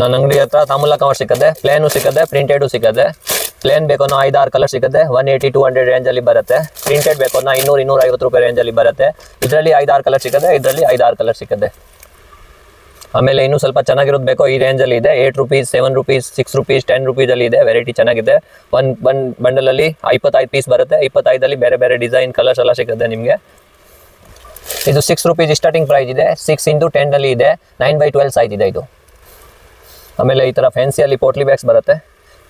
ನನ್ನ ಅಂಗಡಿ ಹತ್ರ ತಾಂಬೂಲ ಕವರ್ ಸಿಕ್ಕದೆ, ಪ್ಲೇನು ಸಿಕ್ಕದೆ, ಪ್ರಿಂಟೆಡು ಸಿಕ್ಕದೆ. ಪ್ಲೇನ್ ಬೇಕು ಅನ್ನೋ 5-6 ಕಲರ್ ಸಿಗುತ್ತೆ. 180-200 ರೇಂಜಲ್ಲಿ ಬರುತ್ತೆ. ಪ್ರಿಂಟೆಡ್ ಬೇಕು ಅನ್ನೋ 200-250 ರೂಪಾಯಿ ರೇಂಜಲ್ಲಿ ಬರುತ್ತೆ. ಇದರಲ್ಲಿ 5-6 ಕಲರ್ ಸಿಕ್ಕದೆ, ಇದರಲ್ಲಿ 5-6 ಕಲರ್ ಸಿಕ್ಕದೆ. ಆಮೇಲೆ ಇನ್ನೂ ಸ್ವಲ್ಪ ಚೆನ್ನಾಗಿರೋದು ಬೇಕೋ ಈ ರೇಂಜಲ್ಲಿ ಇದೆ. 8 ರೂಪೀಸ್, 7 ರೂಪೀಸ್, 6 ರೂಪೀಸ್, 10 ರೂಪೀಸಲ್ಲಿ ಇದೆ. ವೆರೈಟಿ ಚೆನ್ನಾಗಿದೆ. ಒಂದು ಬಂಡಲಲ್ಲಿ 25 ಪೀಸ್ ಬರುತ್ತೆ. 25ಅಲ್ಲಿ ಬೇರೆ ಬೇರೆ ಡಿಸೈನ್ ಕಲರ್ಸ್ ಎಲ್ಲ ಸಿಗುತ್ತೆ ನಿಮಗೆ. ಇದು 6 ರೂಪೀಸ್ ಸ್ಟಾರ್ಟಿಂಗ್ ಪ್ರೈಸ್ ಇದೆ. 6x10 ಇದೆ. 9x12 ಸೈಜ್ ಇದೆ ಇದು. ಆಮೇಲೆ ಈ ಥರ ಫ್ಯಾನ್ಸಿಯಲ್ಲಿ ಪೋಟ್ಲಿ ಬ್ಯಾಗ್ಸ್ ಬರುತ್ತೆ.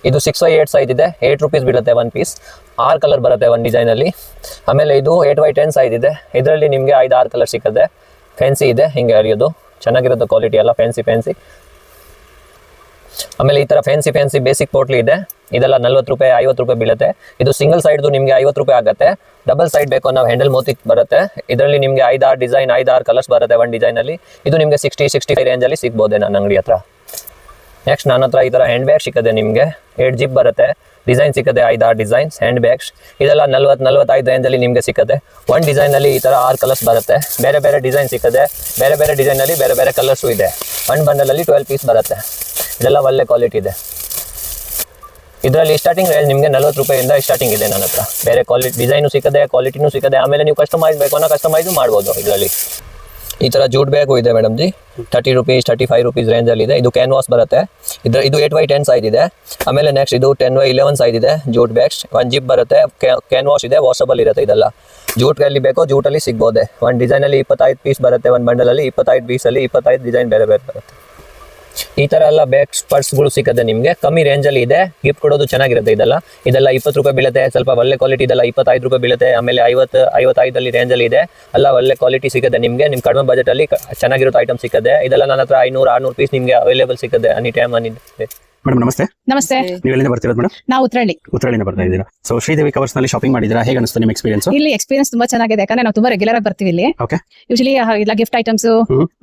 ಇದು 6x8 ಸೈಜ್ ಇದೆ. 8 ರೂಪೀಸ್ ಬೀಳುತ್ತೆ 1 ಪೀಸ್. 6 ಕಲರ್ ಬರುತ್ತೆ ಒಂದು ಡಿಸೈನಲ್ಲಿ. ಆಮೇಲೆ ಇದು 8x10 ಸೈಜ್ ಇದೆ. ಇದರಲ್ಲಿ ನಿಮಗೆ 5-6 ಕಲರ್ ಸಿಕ್ಕದೆ. ಫ್ಯಾನ್ಸಿ ಇದೆ, ಹಿಂಗೆ ಹರಿಯೋದು ಚೆನ್ನಾಗಿರುತ್ತೆ. ಕ್ವಾಲಿಟಿ ಎಲ್ಲ ಫ್ಯಾನ್ಸಿ. ಆಮೇಲೆ ಈ ಥರ ಫ್ಯಾನ್ಸಿ ಬೇಸಿಕ್ ಪೋಟ್ಲಿ ಇದೆ. ಇದೆಲ್ಲ 40 ರೂಪಾಯಿ 50 ರೂಪಾಯಿ ಬೀಳುತ್ತೆ. ಇದು ಸಿಂಗಲ್ ಸೈಡ್ದು ನಿಮಗೆ 50 ರೂಪಾಯಿ ಆಗುತ್ತೆ. ಡಬಲ್ ಸೈಡ್ ಬೇಕು ನಾವು ಹ್ಯಾಂಡಲ್ ಮೋತಿ ಬರುತ್ತೆ. ಇದರಲ್ಲಿ ನಿಮಗೆ 5-6 ಡಿಸೈನ್ 5-6 ಕಲರ್ಸ್ ಬರುತ್ತೆ ಒಂದು ಡಿಸೈನಲ್ಲಿ. ಇದು ನಿಮಗೆ 60-65 ರೇಂಜಲ್ಲಿ ಸಿಗ್ಬೋದು ನನ್ನ ಅಂಗಡಿ ಹತ್ರ. ನೆಕ್ಸ್ಟ್ ನನ್ನ ಹತ್ರ ಈ ಥರ ಹ್ಯಾಂಡ್ ಬ್ಯಾಗ್ ಸಿಕ್ಕದೆ. ನಿಮಗೆ 8 ಜಿಪ್ ಬರುತ್ತೆ. ಡಿಸೈನ್ ಸಿಕ್ಕದೆ 5-6 ಡಿಸೈನ್ಸ್ ಹ್ಯಾಂಡ್ ಬ್ಯಾಗ್ಸ್. ಇದೆಲ್ಲ 40-45 ರೇಂಜಲ್ಲಿ ನಿಮಗೆ ಸಿಕ್ಕದೆ. ಒಂದು ಡಿಸೈನಲ್ಲಿ ಈ ಥರ 6 ಕಲರ್ಸ್ ಬರುತ್ತೆ. ಬೇರೆ ಬೇರೆ ಡಿಸೈನ್ ಸಿಕ್ಕದೆ. ಬೇರೆ ಬೇರೆ ಡಿಸೈನಲ್ಲಿ ಬೇರೆ ಬೇರೆ ಕಲರ್ಸು ಇದೆ. ಒಂದು ಬಂಡಲಲ್ಲಿ 12 ಪೀಸ್ ಬರುತ್ತೆ. ಇದೆಲ್ಲ ಒಳ್ಳೆ ಕ್ವಾಲಿಟಿ ಇದೆ. ಇದರಲ್ಲಿ ಸ್ಟಾರ್ಟಿಂಗ್ ರೇಂಜ್ ನಿಮಗೆ 40 ರೂಪಾಯಿಂದ ಸ್ಟಾರ್ಟಿಂಗ್ ಇದೆ ನನ್ನ ಹತ್ರ. ಬೇರೆ ಕ್ವಾಲಿಟಿ ಡಿಸೈನು ಸಿಕ್ಕದೆ, ಕ್ವಾಲಿಟಿನೂ ಸಿಕ್ಕದೆ. ಆಮೇಲೆ ನೀವು ಕಸ್ಟಮೈಸ್ ಬೇಕು ಅನ್ನೋ ಕಸ್ಟಮೈಸು ಮಾಡ್ಬೋದು. ಇದರಲ್ಲಿ ಈ ಥರ ಜೂಟ್ ಬ್ಯಾಗು ಇದೆ ಮೇಡಮ್ ಜಿ. 30 ರೂಪೀಸ್ 35 ರೂಪೀಸ್ ರೇಂಜಲ್ಲಿ ಇದೆ. ಇದು ಕ್ಯಾನ್ವಾಸ್ ಬರುತ್ತೆ. ಇದು 8x10 ಸೈಜ್ ಇದೆ. ಆಮೇಲೆ ನೆಕ್ಸ್ಟ್ ಇದು 10x11 ಸೈಜ್ ಇದೆ. ಜೂಟ್ ಬ್ಯಾಗ್ಸ್ 1 ಜಿಪ್ ಬರುತ್ತೆ. ಕ್ಯಾನ್ವಾಸ್ ಇದೆ, ವಾಷಬಲ್ ಇರುತ್ತೆ. ಇದೆಲ್ಲ ಜೂಟಲ್ಲಿ ಬೇಕೋ ಜೂಟಲ್ಲಿ ಸಿಗ್ಬೋದೆ. ಒಂದು ಡಿಸೈನಲ್ಲಿ 25 ಪೀಸ್ ಬರುತ್ತೆ. ಒಂದು ಬಂಡಲಲ್ಲಿ 25 ಪೀಸಲ್ಲಿ 25 ಡಿಸೈನ್ ಬೇರೆ ಬೇರೆ ಬರುತ್ತೆ. ಈ ಥರ ಎಲ್ಲ ಬ್ಯಾಗ್ಸ್ ಪರ್ಸ್ಗಳು ಸಿಕ್ಕದೆ ನಿಮಗೆ. ಕಮ್ಮಿ ರೇಂಜಲ್ಲಿ ಇದೆ. ಗಿಫ್ಟ್ ಕೊಡೋದು ಚೆನ್ನಾಗಿರುತ್ತೆ. ಇದೆಲ್ಲ 20 ರೂಪಾಯಿ ಬೀಳುತ್ತೆ. ಸ್ವಲ್ಪ ಒಳ್ಳೆ ಕ್ವಾಲಿಟಿ ಇದೆಲ್ಲ 25 ರೂಪಾಯಿ ಬೀಳುತ್ತೆ. ಆಮೇಲೆ 55 ರೇಂಜಲ್ಲಿ ಇದೆ. ಎಲ್ಲ ಒಳ್ಳೆ ಕ್ವಾಲಿಟಿ ಸಿಗುತ್ತೆ ನಿಮಗೆ. ನಿಮ್ಮ ಕಡಿಮೆ ಬಜೆಟಲ್ಲಿ ಚೆನ್ನಾಗಿರೋ ಐಟಮ್ ಸಿಕ್ಕದೆ. ಇದೆಲ್ಲ ನನ್ನ ಹತ್ರ 500-600 ಪೀಸ್ ನಿಮಗೆ ಅವೈಲೇಬಲ್ ಸಿಕ್ಕದೆ ಎನಿ ಟೈಮ್. ಮೇಡಮ್ ನಮಸ್ತೆ. ನಮಸ್ತೆ. ನೀವು ಎಲ್ಲಿಂದ ಬರ್ತಿರೋದು ಮೇಡಮ್? ನಾವು ಉತ್ರಳ್ಳಿಯಿಂದ ಬರ್ತಾ ಇದ್ದೀರಾ. ಸೊ ಶ್ರೀದೇವಿ ಕವರ್ಸ್ ನಲ್ಲಿ ಶಾಪಿಂಗ್ ಮಾಡಿದ್ದೀರಾ, ಹೇಗೆ ಅನಿಸ್ತು ನಿಮ್ಮ ಎಕ್ಸ್ಪೀರಿಯನ್ಸ್? ಇಲ್ಲಿ ಎಕ್ಸ್ಪೀರಿಯನ್ಸ್ ತುಂಬಾ ಚೆನ್ನಾಗಿದೆ. ಯಾಕಂದ್ರೆ ನಾವು ತುಂಬಾ ರೆಗ್ಯುಲರ್ ಆಗಿ ಬರ್ತೀವಿ ಇಲ್ಲಿ. ಓಕೆ. ಯೂಶಲಿ ಇಲ್ಲ ಗಿಫ್ಟ್ ಐಟಮ್ಸ್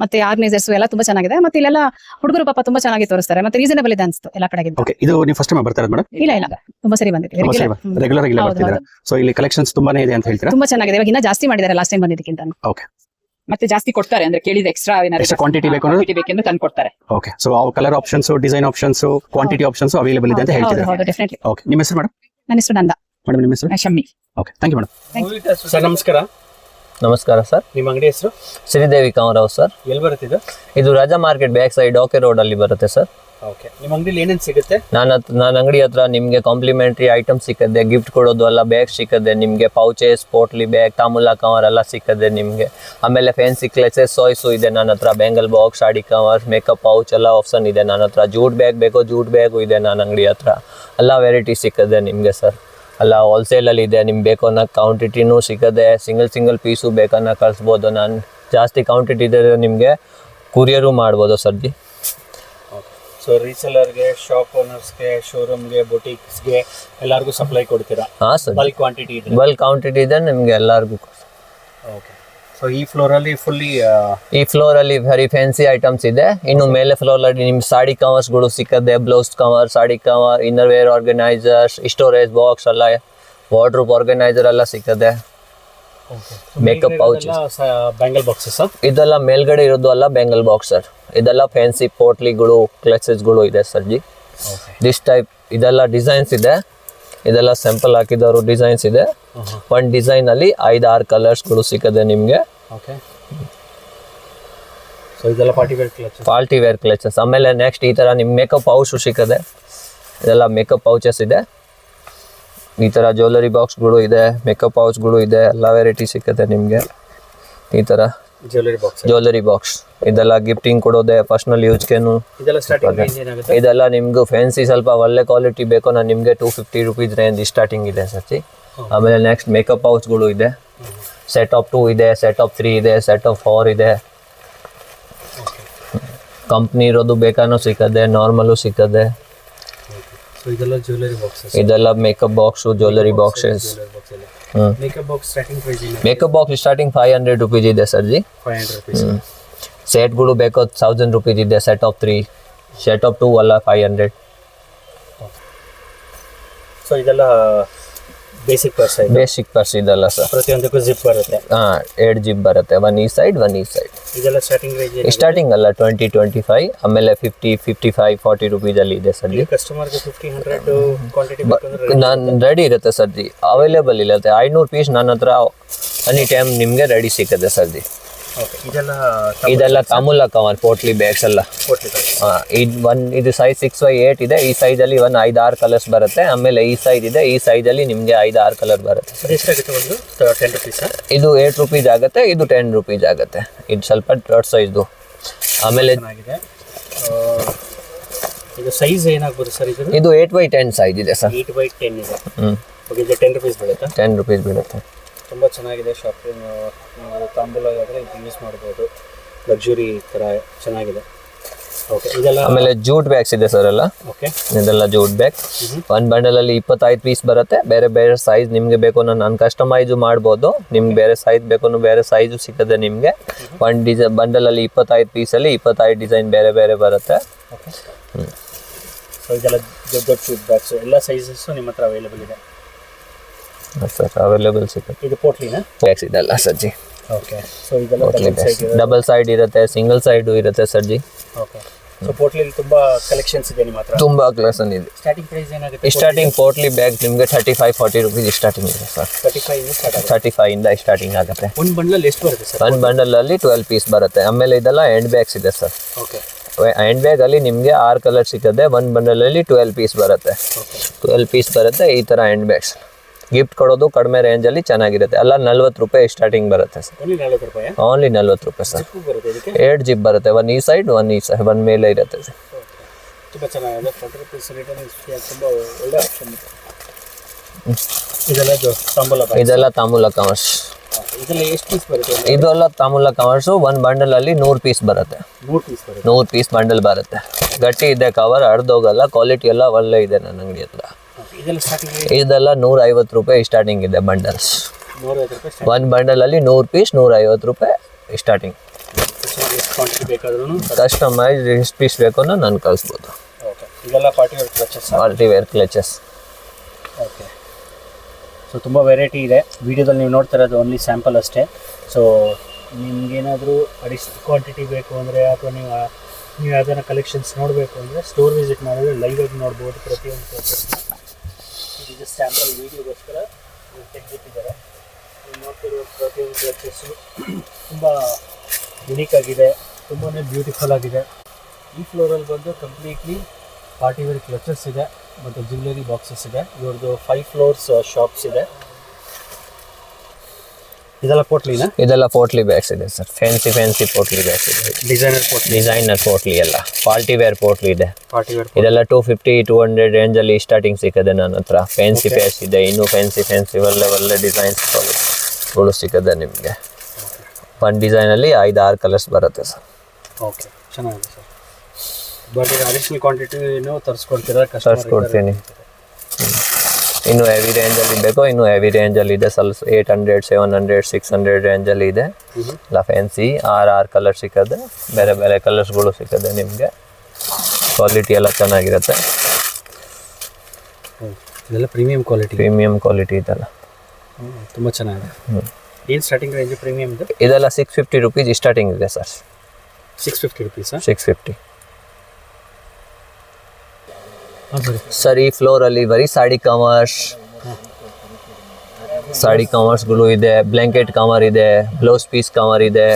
ಮತ್ತೆ ಆರ್ಗನೈಸರ್ಸ್ ಎಲ್ಲ ತುಂಬಾ ಚೆನ್ನಾಗಿದೆ. ಮತ್ತೆ ಇಲ್ಲೆಲ್ಲ ಹುಡುಗರು ಪಾಪ ತುಂಬಾ ಚೆನ್ನಾಗಿ ತೋರಿಸ್ತಾರೆ. ಮತ್ತೆ ರೀಸನಬಲ್ ಇದೆ ಅನ್ಸ್ತು ಎಲ್ಲ ಕಡೆಗೆ. ಓಕೆ. ಇದು ನೀವು ಫಸ್ಟ್ ಟೈಮ್ ಬರ್ತಾ ಇರೋದು ಮೇಡಮ್? ಇಲ್ಲ ತುಂಬಾ ಸರಿ ಬಂದಿದ್ದೀವಿ. ರೆಗ್ಯುಲರ್ ಆಗಿ ಬರ್ತಿದ್ದೀರಾ. ಸೊ ಇಲ್ಲಿ ಕಲೆಕ್ಷನ್ಸ್ ತುಂಬಾನೇ ಇದೆ ಅಂತ ಹೇಳ್ತೀರಾ? ತುಂಬಾ ಚೆನ್ನಾಗಿದೆ. ಇವಾಗ ಇನ್ನ ಜಾಸ್ತಿ ಮಾಡಿದ್ದಾರೆ ಲಾಸ್ಟ್ ಟೈಮ್ ಬಂದಿದ್ದಕ್ಕಿಂತ. ಓಕೆ. ಮತ್ತೆ ಜಾಸ್ತಿ ಕೊಡ್ತಾರೆ ಅಂದ್ರೆ ಕೇಳಿದ ಎಕ್ಸ್ಟ್ರಾ ಕ್ವಾಂಟಿಟಿ ಬೇಕೆಂದ್ರೆ ತಂದು ಕೊಡ್ತಾರೆ. ಓಕೆ. ಸೊ ಆ colour options, design options, quantity options available ಇದೆ ಅಂತ ಹೇಳ್ತಿದ್ದಾರೆ. ಹೌದು ಡೆಫಿನೆಟ್ಲಿ. ಓಕೆ. ನಿಮ್ಮ ಹೆಸರು ಮೇಡಮ್? ನನ್ನ ಹೆಸರು ನಂದ. ಮೇಡಮ್ ನಿಮ್ಮ ಹೆಸರು? Shammi. Okay. Thank you madam. Sir ನಮಸ್ಕಾರ. ನಮಸ್ಕಾರ ಸರ್. ನಿಮ್ಮ ಅಂಗಡಿ ಹೆಸರು? Sridevi cover sir. ಎಲ್ಲಿ ಬರುತ್ತೆ ಇದು Raja market back side okay ರೋಡಲ್ಲಿ ಬರುತ್ತೆ ಸರ್. ಓಕೆ. ನಿಮ್ಮ ಅಂಗಡಿಲಿ ಏನೇನು ಸಿಗುತ್ತೆ? ನನ್ನ ಅಂಗಡಿ ಹತ್ರ ನಿಮಗೆ ಕಾಂಪ್ಲಿಮೆಂಟ್ರಿ ಐಟಮ್ ಸಿಕ್ಕದೆ. ಗಿಫ್ಟ್ ಕೊಡೋದು ಎಲ್ಲ ಬ್ಯಾಗ್ ಸಿಕ್ಕದೆ ನಿಮಗೆ. ಪೌಚೆಸ್, ಪೋಟ್ಲಿ ಬ್ಯಾಗ್, ತಾಂಬೂಲ ಕವರ್ ಎಲ್ಲ ಸಿಕ್ಕದೆ ನಿಮಗೆ. ಆಮೇಲೆ ಫ್ಯಾನ್ಸಿ ಕ್ಲೆಚಸ್, ಸಾಯ್ಸು ಇದೆ ನನ್ನ ಹತ್ರ. Bangle box, sari cover, makeup pouch ಎಲ್ಲ ಆಪ್ಷನ್ ಇದೆ ನನ್ನ ಹತ್ರ. ಜೂಟ್ ಬ್ಯಾಗ್ ಬೇಕೋ ಜೂಟ್ ಬ್ಯಾಗು ಇದೆ ನನ್ನ ಅಂಗಡಿ ಹತ್ರ. ಎಲ್ಲ ವೆರೈಟಿ ಸಿಕ್ಕದೆ ನಿಮಗೆ ಸರ್. ಎಲ್ಲ ಹೋಲ್ಸೇಲಲ್ಲಿ ಇದೆ. ನಿಮ್ಗೆ ಬೇಕು ಅನ್ನೋ ಕ್ವಾಂಟಿಟಿನೂ ಸಿಕ್ಕದೆ. ಸಿಂಗಲ್ ಪೀಸು ಬೇಕನ್ನ ಕಳಿಸ್ಬೋದು. ನಾನು ಜಾಸ್ತಿ ಕ್ವಾಂಟಿಟಿ ಇದೆ ನಿಮಗೆ ಕುರಿಯರು ಮಾಡ್ಬೋದು ಸರ್ ಜಿ. ಸೊ ರೀಸೆಲರ್ಗೆ, ಶಾಪ್ ಓನರ್ಸ್ಗೆ, ಶೋರೂಮ್ಗೆ, ಬೊಟಿಕ್ಸ್ಗೆ ಎಲ್ಲರಿಗೂ ಸಪ್ಲೈ ಕೊಡ್ತೀರಾ? ಹಾಂ ಸರ್. ಬಲ್ಕ್ ಕ್ವಾಂಟಿಟಿ ಇದೆ? ಬಲ್ಕ್ ಕ್ವಾಂಟಿಟಿ ಇದೆ ನಿಮಗೆ ಎಲ್ಲರಿಗೂ. ಓಕೆ. ಸೊ ಈ ಫ್ಲೋರಲ್ಲಿ ವೆರಿ ಫ್ಯಾನ್ಸಿ ಐಟಮ್ಸ್ ಇದೆ. ಇನ್ನು ಮೇಲೆ ಫ್ಲೋರಲ್ಲಿ ನಿಮ್ಗೆ ಸಾಡಿ ಕವರ್ಸ್ಗಳು ಸಿಕ್ಕದೆ. Blouse cover, sari cover, inner wear organisers, storage box ಎಲ್ಲ, ವಾರ್ಡ್ರೋಬ್ ಆರ್ಗನೈಸರ್ ಎಲ್ಲ ಸಿಕ್ಕದೆ. Makeup pouch, bangle boxes. ಇದೆಲ್ಲ ಮೇಲ್ಗಡೆ ಇರೋದು ಅಲ್ಲ ಬ್ಯಾಂಗಲ್ ಬಾಕ್ಸ್ ಸರ್. ಇದೆಲ್ಲ ಫ್ಯಾನ್ಸಿ ಪೋಟ್ಲಿಗಳು, ಕ್ಲಚಸ್ಗಳು ಇದೆ ಸರ್ ಜಿ. ದಿಸ್ ಟೈಪ್ ಇದೆಲ್ಲ ಡಿಸೈನ್ಸ್ ಇದೆ. ಇದೆಲ್ಲ ಸ್ಯಾಂಪಲ್ ಹಾಕಿದವರು ಡಿಸೈನ್ಸ್ ಇದೆ. ಒಂದು ಡಿಸೈನಲ್ಲಿ 5-6 ಕಲರ್ಸ್ಗಳು ಸಿಕ್ಕದೆ ನಿಮಗೆ. ಓಕೆ. ಸೊ ಇದೆಲ್ಲ ಪಾರ್ಟಿ ವೇರ್ ಕ್ಲಚಸ್. ಆಮೇಲೆ ನೆಕ್ಸ್ಟ್ ಈ ಥರ ನಿಮ್ಮ ಮೇಕಪ್ ಪೌಚ್ ಸಿಕ್ಕದೆ. ಇದೆಲ್ಲ ಮೇಕಪ್ ಪೌಚಸ್ ಇದೆ. ಈ ಥರ ಜ್ಯುವೆಲರಿ ಬಾಕ್ಸ್ಗಳು ಇದೆ, ಮೇಕಪ್ ಪೌಚ್ಗಳು ಇದೆ. ಎಲ್ಲ ವೆರೈಟಿ ಸಿಕ್ಕದೆ ನಿಮಗೆ. ಈ ಥರ ಜ್ಯುವೆಲರಿ ಬಾಕ್ಸ್ ಇದೆಲ್ಲ ಗಿಫ್ಟಿಂಗ್ ಕೊಡೋದೆ, ಪರ್ಸನಲ್ ಯೂಸ್ಗೆನು. ಇದೆಲ್ಲ ನಿಮ್ಗೆ ಫ್ಯಾನ್ಸಿ ಸ್ವಲ್ಪ ಒಳ್ಳೆ ಕ್ವಾಲಿಟಿ ಬೇಕೋ ನಾನು ನಿಮಗೆ 250 ರೂಪೀಸ್ ರೇಂಜ್ ಸ್ಟಾರ್ಟಿಂಗ್ ಇದೆ ಸಚ್ಚಿ. ಆಮೇಲೆ ನೆಕ್ಸ್ಟ್ ಮೇಕಪ್ ಪೌಚ್ಗಳು ಇದೆ. ಸೆಟ್ ಆಫ್ 2 ಇದೆ, ಸೆಟ್ ಆಫ್ 3 ಇದೆ, ಸೆಟ್ ಆಫ್ 4 ಇದೆ. ಕಂಪ್ನಿ ಇರೋದು ಬೇಕಾನೂ ಸಿಕ್ಕದೆ, ನಾರ್ಮಲು ಸಿಕ್ಕದೆ. ಇದೆಲ್ಲ makeup box, jewellery boxes. Makeup box starting 500 rupees ಇದೆ ಸರ್ ಜಿ. ಸೆಟ್ಗಳು ಬೇಕೋ 1000 ರೂಪೀಸ್ ಇದೆ. ಸೆಟ್ ಆಫ್ 3, ಸೆಟ್ ಆಫ್ 2 ಎಲ್ಲ 500. ಸೊ ಇದೆಲ್ಲ ಬೇಸಿಕ್ ಪರ್ಸ್ ಇದೆ. ಬೇಸಿಕ್ ಪರ್ಸ್ ಇದಲ್ಲ ಸರ್. ಪ್ರತಿಯೊಂದಕ್ಕೂ ಜಿಪ್ ಬರುತ್ತೆ. ಹಾಂ 8 ಜಿಪ್ ಬರುತ್ತೆ, ಒನ್ ಈ ಸೈಡ್ ಒನ್ ಈ ಸೈಡ್. ಇದೆಲ್ಲ ಸ್ಟಾರ್ಟಿಂಗ್ ರೇಂಜ್ ಸ್ಟಾರ್ಟಿಂಗ್ ಅಲ್ಲ 20-25, ಆಮೇಲೆ 50-55-40 ರುಪೀಸಲ್ಲಿ ಇದೆ ಸರ್ ಜಿ. ಕಸ್ಟಮರ್ಗೆ 50-100 ಕ್ವಾಂಟಿಟಿ ಬೇಕಂದ್ರೆ ನಾನು ರೆಡಿ ಇರುತ್ತೆ ಸರ್ ಜಿ, ಅವೈಲೇಬಲ್ ಇರುತ್ತೆ. 500 ಪೀಸ್ ನನ್ನ ಹತ್ರ ಎನಿ ಟೈಮ್ ನಿಮಗೆ ರೆಡಿ ಸಿಗುತ್ತೆ ಸರ್ ಜಿ. ಓಕೆ. ಇದೆಲ್ಲ ತಾಮೂಲ ಕವರ್ ಪೋಟ್ಲಿ ಬ್ಯಾಗ್ಸ್ ಎಲ್ಲ. ಇದು ಸೈಜ್ 6x8 ಇದೆ. ಈ ಸೈಜಲ್ಲಿ 5-6 ಕಲರ್ಸ್ ಬರುತ್ತೆ. ಆಮೇಲೆ ಈ ಸೈಜ್ ಇದೆ, ಈ ಸೈಜಲ್ಲಿ ನಿಮಗೆ 5-6 ಕಲರ್ ಬರುತ್ತೆ. ಎಷ್ಟಾಗುತ್ತೆ ಒಂದು 10 ರುಪೀಸ್? ಇದು 8 ರುಪೀಸ್ ಆಗುತ್ತೆ, ಇದು 10 ರುಪೀಸ್ ಆಗುತ್ತೆ. ಇದು ಸ್ವಲ್ಪ ದೊಡ್ಡ ಸೈಜ್ದು. ಆಮೇಲೆ ಚೆನ್ನಾಗಿದೆ. ಇದು ಸೈಜ್ ಏನಾಗ್ಬೋದು ಸರ್? ಇದು 8x10 ಸೈಜ್ ಇದೆ ಸರ್. 8x10 ಇದೆ. ಓಕೆ. ಇದು 10 ರುಪೀಸ್ ಬೀಳುತ್ತಾ? 10 ರುಪೀಸ್ ಬೀಳುತ್ತೆ. ತುಂಬ ಚೆನ್ನಾಗಿದೆ. ಶಾಪಿಂಗ್ ತಾಂಬೂಲ ಆದರೆ ಯೂಸ್ ಮಾಡ್ಬೋದು. ಲಕ್ಸುರಿ ಥರ ಚೆನ್ನಾಗಿದೆ. ಓಕೆ. ಇದೆಲ್ಲ ಆಮೇಲೆ ಜೂಟ್ ಬ್ಯಾಗ್ಸ್ ಇದೆ ಸರ್ ಎಲ್ಲ. ಓಕೆ. ಇದೆಲ್ಲ ಜೂಟ್ ಬ್ಯಾಗ್. ಒಂದು ಬಂಡಲಲ್ಲಿ 25 ಪೀಸ್ ಬರುತ್ತೆ. ಬೇರೆ ಬೇರೆ ಸೈಜ್ ನಿಮಗೆ ಬೇಕು ನಾನು ಕಸ್ಟಮೈಸು ಮಾಡ್ಬೋದು. ನಿಮ್ಗೆ ಬೇರೆ ಸೈಜ್ ಬೇಕು ಬೇರೆ ಸೈಜು ಸಿಗುತ್ತೆ ನಿಮಗೆ. ಒಂದು ಡಿಸೈನ್ ಬಂಡಲಲ್ಲಿ 25 ಪೀಸಲ್ಲಿ 25 ಡಿಸೈನ್ ಬೇರೆ ಬೇರೆ ಬರುತ್ತೆ. ಓಕೆ. ಸೊ ಇದೆಲ್ಲ ದೊಡ್ಡ ದೊಡ್ಡ ಜೂಟ್ ಬ್ಯಾಗ್ಸು ಎಲ್ಲ ಸೈಜಸ್ಸು ನಿಮ್ಮ ಹತ್ರ ಅವೈಲೇಬಲ್ ಇದೆ ಸರ್. ಅವೈಲೇಬಲ್ ಸಿಗುತ್ತೆ. ಇದು ಪೋಟ್ಲಿನ ಬ್ಯಾಗ್ಸ್ ಇದೆಲ್ಲ ಸಜ್ಜಿ. ಓಕೆ. ಸೊ ಇದೆಲ್ಲ ಡಬಲ್ ಸೈಡ್ ಇರುತ್ತೆ, ಸಿಂಗಲ್ ಸೈಡು ಇರುತ್ತೆ ಸರ್ಜಿ. ಓಕೆ. ಸೊ ಪೋಟ್ಲಿಲಿ ತುಂಬಾ ಕಲೆಕ್ಷನ್ಸ್ ಇದೆ ನಿಮ್ಮ ಹತ್ರ? ತುಂಬಾ ಕಲೆಕ್ಷನ್ ಇದೆ. ಸ್ಟಾರ್ಟಿಂಗ್ ಪ್ರೈಸ್ ಏನಾಗುತ್ತೆ? ಸ್ಟಾರ್ಟಿಂಗ್ ಪೋಟ್ಲಿ ಬ್ಯಾಗ್ ನಿಮಗೆ 35-40 ರುಪೀಸ್ ಸ್ಟಾರ್ಟಿಂಗ್ ಇದೆ ಸರ್. 35 ಇಂದ ಸ್ಟಾರ್ಟ್ ಆಗುತ್ತೆ. 35 ಇಂದ ಸ್ಟಾರ್ಟಿಂಗ್ ಆಗುತ್ತೆ. ಒಂದು ಬಂಡಲ್ ಎಷ್ಟು ಬರುತ್ತೆ ಸರ್? ಒಂದು ಬಂಡಲಲ್ಲಿ 12 ಪೀಸ್ ಬರುತ್ತೆ. ಆಮೇಲೆ ಇದೆಲ್ಲ ಹ್ಯಾಂಡ್ ಬ್ಯಾಗ್ಸ್ ಇದೆ ಸರ್. ಓಕೆ. ಹ್ಯಾಂಡ್ ಬ್ಯಾಗ್ ಅಲ್ಲಿ ನಿಮಗೆ 6 ಕಲರ್ ಸಿಗುತ್ತೆ. ಒಂದು ಬಂಡಲಲ್ಲಿ 12 ಪೀಸ್ ಬರುತ್ತೆ. 12 ಪೀಸ್ ಬರುತ್ತೆ. ಈ ಥರ ಹ್ಯಾಂಡ್ ಬ್ಯಾಗ್ಸ್ ಗಿಫ್ಟ್ ಕೊಡೋದು ಕಡಿಮೆ ರೇಂಜಲ್ಲಿ ಚೆನ್ನಾಗಿರುತ್ತೆ. ಎಲ್ಲ 40 ರೂಪಾಯಿ ಸ್ಟಾರ್ಟಿಂಗ್ ಬರುತ್ತೆ ಸರ್. ಓನ್ಲಿ 40 ರೂಪಾಯಿ? ಓನ್ಲಿ 40 ರೂಪಾಯಿ ಸರ್. ಬರುತ್ತೆ ಇದಕ್ಕೆ? 8 ಜಿಪ್ ಬರುತ್ತೆ. ಒನ್ ಈ ಸೈಡ್ ಒನ್ ಈ ಸೈಡ್ ಒನ್ ಮೇಲೆ ಇರುತ್ತೆ ಸರ್. ತುಂಬ ಚೆನ್ನಾಗಿದೆ. 40 ರೂಪೀಸ್ ರಿಟರ್ನ್ ತುಂಬ ಒಳ್ಳೆ ಆಪ್ಷನ್ ಇದೆ. ಇದೆಲ್ಲ ತಾಂಬೂಲ ಬ್ಯಾಗ್. ಇದೆಲ್ಲ ತಾಮೂಲ ಕವರ್ಸ್. ಇದೆಲ್ಲ ಎಷ್ಟು ಪೀಸ್ ಬರುತ್ತೆ? ಇದೆಲ್ಲ ತಾಮೂಲ ಕವರ್ಸು. ಒಂದು ಬಂಡಲಲ್ಲಿ 100 ಪೀಸ್ ಬರುತ್ತೆ. 3 ಪೀಸ್ ಬರುತ್ತೆ. 100 ಪೀಸ್ ಬಂಡಲ್ ಬರುತ್ತೆ. ಗಟ್ಟಿ ಇದೆ ಕವರ್, ಹರಿದೋಗಲ್ಲ. ಕ್ವಾಲಿಟಿ ಎಲ್ಲ ಒಳ್ಳೆ ಇದೆ ನನ್ನ ಅಂಗಡಿ ಹತ್ರ. ಇದೆಲ್ಲ ಸ್ಟಾರ್ಟಿಂಗ್ ಇದೆಲ್ಲ 150 ರೂಪಾಯಿ ಸ್ಟಾರ್ಟಿಂಗ್ ಇದೆ ಬಂಡಲ್ಸ್. 150 ರೂಪಾಯಿ. ಒಂದು ಬಂಡಲಲ್ಲಿ 100 ಪೀಸ್ 150 ರೂಪಾಯಿ ಸ್ಟಾರ್ಟಿಂಗ್. ಕ್ವಾಂಟಿಟಿ ಬೇಕಾದ್ರೂ ಕಸ್ಟಮೈಸ್ ಎಷ್ಟು ಪೀಸ್ ಬೇಕು ನಾನು ಕಳಿಸ್ಬೋದು. ಓಕೆ. ಇದೆಲ್ಲ party wear clutches? Party wear clutches. Okay. So ತುಂಬ ವೆರೈಟಿ ಇದೆ. ವಿಡಿಯೋದಲ್ಲಿ ನೀವು ನೋಡ್ತಾ ಇರೋದು ಓನ್ಲಿ ಸ್ಯಾಂಪಲ್ ಅಷ್ಟೇ. ಸೊ ನಿಮ್ಗೇನಾದರೂ ಕ್ವಾಂಟಿಟಿ ಬೇಕು ಅಂದರೆ ಅಥವಾ ನೀವು ಯಾವ್ದಾರ ಕಲೆಕ್ಷನ್ಸ್ ನೋಡಬೇಕು ಅಂದರೆ ಸ್ಟೋರ್ ವಿಸಿಟ್ ಮಾಡಿದ್ರೆ ಲೈವಾಗಿ ನೋಡ್ಬೋದು ಪ್ರತಿಯೊಂದು ಕ್ಲಚಸ್ನ. ಇದು ಸ್ಯಾಂಪಲ್ ವೀಡಿಯೋಗೋಸ್ಕರ ತೆಗೆದಿಟ್ಟಿದ್ದಾರೆ. ನೀವು ನೋಡ್ತಿರೋ ಪ್ರತಿಯೊಂದು ಕ್ಲಚಸ್ಸು ತುಂಬ ಯುನೀಕ್ ಆಗಿದೆ, ತುಂಬಾ ಬ್ಯೂಟಿಫುಲ್ ಆಗಿದೆ. ಈ ಫ್ಲೋರಲ್ಲಿ ಬಂದು ಕಂಪ್ಲೀಟ್ಲಿ ಪಾರ್ಟಿ ವೇರ್ ಕ್ಲಚಸ್ ಇದೆ ಮತ್ತು ಜ್ಯುವೆಲರಿ ಬಾಕ್ಸಸ್ ಇದೆ. ಇವ್ರದ್ದು 5 ಫ್ಲೋರ್ಸ್ ಶಾಪ್ಸ್ ಇದೆ. ಇದೆಲ್ಲ ಪೋಟ್ಲಿನ? ಇದೆಲ್ಲ ಪೋಟ್ಲಿ ಬ್ಯಾಗ್ಸ್ ಇದೆ ಸರ್. ಫ್ಯಾನ್ಸಿ ಪೋಟ್ಲಿ ಬ್ಯಾಗ್ಸ್ ಇದೆ. ಡಿಸೈನರ್ ಪೋಟ್ಲಿ ಎಲ್ಲ. ಪಾರ್ಟಿ ವೇರ್ ಪೋಟ್ಲಿ ಇದೆ. ಪಾರ್ಟಿ ವೇರ್ ಇದೆಲ್ಲ 250-200 ರೇಂಜಲ್ಲಿ ಸ್ಟಾರ್ಟಿಂಗ್ ಸಿಕ್ಕದೆ ನನ್ನ ಹತ್ರ. ಫ್ಯಾನ್ಸಿ ಪ್ಯಾಸ್ ಇದೆ, ಇನ್ನೂ ಫ್ಯಾನ್ಸಿ ಒಳ್ಳೆ ಡಿಸೈನ್ಸ್ಗಳು ಸಿಕ್ಕದೆ ನಿಮಗೆ. ಒಂದು ಡಿಸೈನಲ್ಲಿ 5-6 ಕಲರ್ಸ್ ಬರುತ್ತೆ ಸರ್. ಓಕೆ. ಚೆನ್ನಾಗಿದೆ ಸರ್. ಬಟ್ ಈಗ ಅಡಿಷನಲ್ ಕ್ವಾಂಟಿಟಿನೂ ತರಿಸ್ಕೊಡ್ತೀರಾ? ತರಿಸ್ಕೊಡ್ತೀನಿ. ಇನ್ನು ಹೆವಿ ರೇಂಜಲ್ಲಿ ಬೇಕೋ ಇನ್ನೂ ಹೆವಿ ರೇಂಜಲ್ಲಿ ಇದೆ. ಸ್ವಲ್ಪ 800, 700, 600 ರೇಂಜಲ್ಲಿ ಇದೆ. ಇಲ್ಲ ಫ್ಯಾನ್ಸಿ 6 ಕಲರ್ ಸಿಕ್ಕದೆ. ಬೇರೆ ಬೇರೆ ಕಲರ್ಸ್ಗಳು ಸಿಕ್ಕದೆ ನಿಮಗೆ. ಕ್ವಾಲಿಟಿ ಎಲ್ಲ ಚೆನ್ನಾಗಿರುತ್ತೆ. ಇದೆಲ್ಲ ಪ್ರೀಮಿಯಂ ಕ್ವಾಲಿಟಿ ಇದೆಲ್ಲ ತುಂಬ ಚೆನ್ನಾಗಿದೆ. ಏನು ಸ್ಟಾರ್ಟಿಂಗ್ ರೇಂಜ್ ಪ್ರೀಮಿಯಮ್ದು? ಇದೆಲ್ಲ 650 ರೂಪೀಸ್ ಸ್ಟಾರ್ಟಿಂಗ್ ಇದೆ ಸರ್. 650 ರೂಪೀಸಾ? 650 ಸರಿ. ಸರ್. ಈ ಫ್ಲೋರಲ್ಲಿ ಬರೀ ಸಾಡಿ ಕವರ್ಸ್ಗಳು ಇದೆ, ಬ್ಲ್ಯಾಂಕೆಟ್ ಕವರ್ ಇದೆ, ಬ್ಲೌಸ್ ಪೀಸ್ ಕವರ್ ಇದೆ,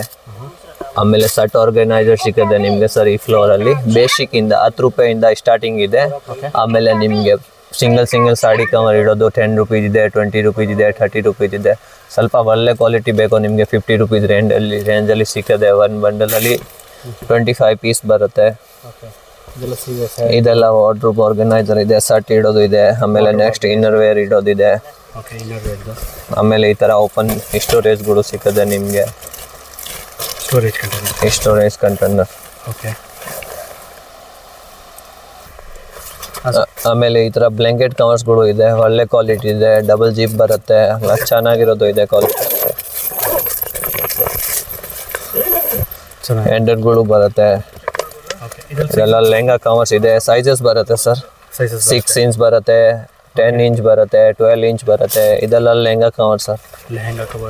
ಆಮೇಲೆ ಸಟ್ ಆರ್ಗನೈಸರ್ ಸಿಗುತ್ತೆ ನಿಮಗೆ ಸರ್. ಈ ಫ್ಲೋರಲ್ಲಿ ಬೇಸಿಕ್ಕಿಂದ 10 ರೂಪಾಯಿಂದ ಸ್ಟಾರ್ಟಿಂಗ್ ಇದೆ. ಆಮೇಲೆ ನಿಮಗೆ ಸಿಂಗಲ್ ಸಾಡಿ ಕವರ್ ಇಡೋದು 10 ರೂಪೀಸ್ ಇದೆ, 20 ರೂಪೀಸ್ ಇದೆ, 30 ರೂಪೀಸ್ ಇದೆ. ಸ್ವಲ್ಪ ಒಳ್ಳೆ ಕ್ವಾಲಿಟಿ ಬೇಕು ನಿಮಗೆ 50 ರೂಪೀಸ್ ರೇಂಜಲ್ಲಿ ಸಿಕ್ಕದೆ. ಒಂದು ಬಂಡಲಲ್ಲಿ 25 ಪೀಸ್ ಬರುತ್ತೆ. ಇದೆಲ್ಲ ವಾರ್ಡ್ರೋಬ್ ಆರ್ಗನೈಸರ್ ಇದೆ, ಸಟ್ ಇಡೋದು ಇದೆ. ಆಮೇಲೆ ನೆಕ್ಸ್ಟ್ ಇನ್ನರ್ ವೇರ್ ಇಡೋದಿದೆ. ಆಮೇಲೆ ಈ ಥರ ಓಪನ್ ಸ್ಟೋರೇಜ್ಗಳು ಸಿಕ್ಕದೆ ನಿಮಗೆ. Storage container. ಓಕೆ. ಆಮೇಲೆ ಈ ಥರ ಬ್ಲ್ಯಾಂಕೆಟ್ ಕವರ್ಸ್ಗಳು ಇದೆ, ಒಳ್ಳೆ ಕ್ವಾಲಿಟಿ ಇದೆ. ಡಬಲ್ ಜಿಪ್ ಬರುತ್ತೆ, ಚೆನ್ನಾಗಿರೋದು ಇದೆ ಕ್ವಾಲಿಟಿ. ಹ್ಯಾಂಡಲ್ಗಳು ಬರುತ್ತೆ. ಇದೆಲ್ಲ ಲೆಹಂಗಾ ಕವರ್ಸ್ ಇದೆ. ಸೈಜಸ್ ಬರುತ್ತೆ ಸರ್. 6 ಇಂಚ್ ಬರುತ್ತೆ, 10 ಇಂಚ್ ಬರುತ್ತೆ, 12 ಇಂಚ್ ಬರುತ್ತೆ. ಇದೆಲ್ಲ lehenga cover sir,